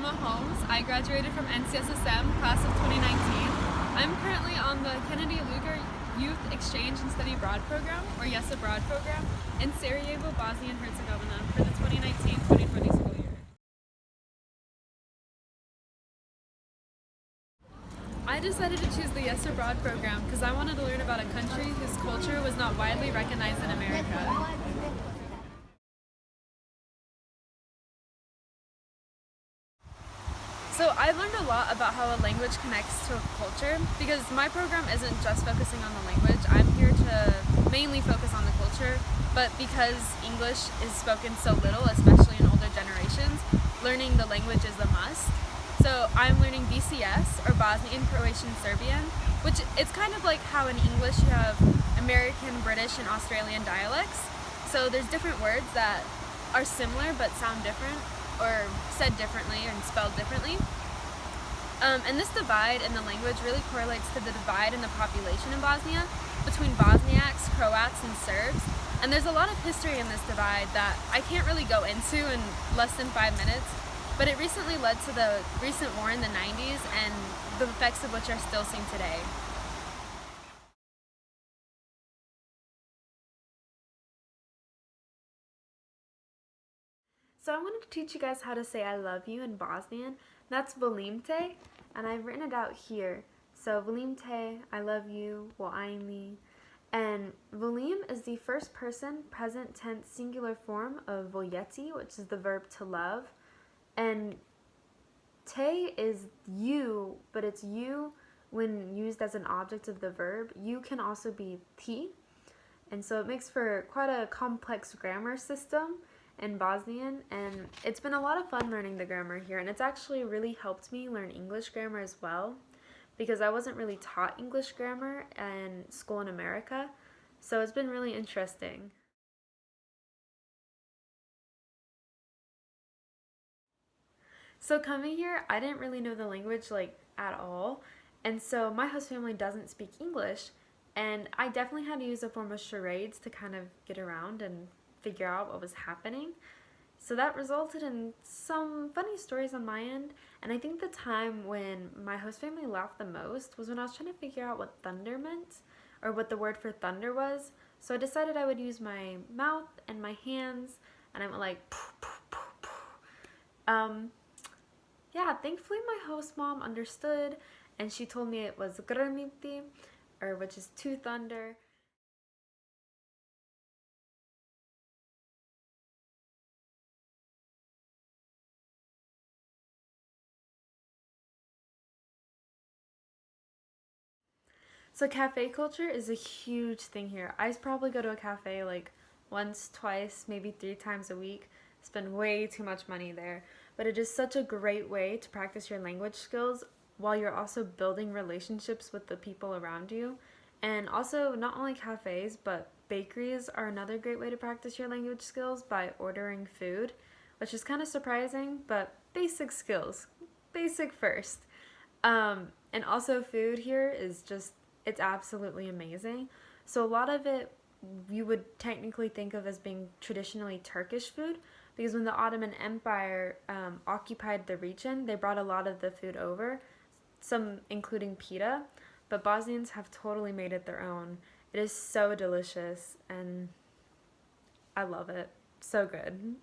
Emma Holmes. I graduated from NCSSM, class of 2019. I'm currently on the Kennedy Luger Youth Exchange and Study Abroad program, or YES Abroad program, in Sarajevo, Bosnia and Herzegovina for the 2019-2020 school year. I decided to choose the YES Abroad program because I wanted to learn about a country whose culture was not widely recognized in America. So I learned a lot about how a language connects to a culture because my program isn't just focusing on the language. I'm here to mainly focus on the culture, but because English is spoken so little, especially in older generations, learning the language is a must. So I'm learning BCS, or Bosnian, Croatian, Serbian, which it's kind of like how in English you have American, British, and Australian dialects. So there's different words that are similar but sound different, or said differently and spelled differently. And this divide in the language really correlates to the divide in the population in Bosnia between Bosniaks, Croats, and Serbs. And there's a lot of history in this divide that I can't really go into in less than 5 minutes, but it recently led to the recent war in the 90s and the effects of which are still seen today. So I wanted to teach you guys how to say I love you in Bosnian. That's volimte, and I've written it out here. So volimte, I love you, voljni. And volim is the first person present tense singular form of voljeti, which is the verb to love. And te is you, but it's you when used as an object of the verb. You can also be ti. And so it makes for quite a complex grammar system in Bosnian, and it's been a lot of fun learning the grammar here, and it's actually really helped me learn English grammar as well, because I wasn't really taught English grammar in school in America, so it's been really interesting. So coming here, I didn't really know the language like at all, and so my host family doesn't speak English, and I definitely had to use a form of charades to kind of get around and figure out what was happening. So that resulted in some funny stories on my end, and I think the time when my host family laughed the most was when I was trying to figure out what thunder meant, or what the word for thunder was. So I decided I would use my mouth and my hands, and I went like poof, poof, poof, poof. Yeah, thankfully my host mom understood, and she told me it was grmiti, or which is to thunder. So cafe culture is a huge thing here. I probably go to a cafe like once, twice, maybe 3 times a week. Spend way too much money there. But it is such a great way to practice your language skills while you're also building relationships with the people around you. And also, not only cafes, but bakeries are another great way to practice your language skills by ordering food, which is kind of surprising, but basic skills. Basic first. And also food here is just, it's absolutely amazing. So a lot of it you would technically think of as being traditionally Turkish food, because when the Ottoman Empire occupied the region, they brought a lot of the food over, some including pita, but Bosnians have totally made it their own. It is so delicious, and I love it. So good.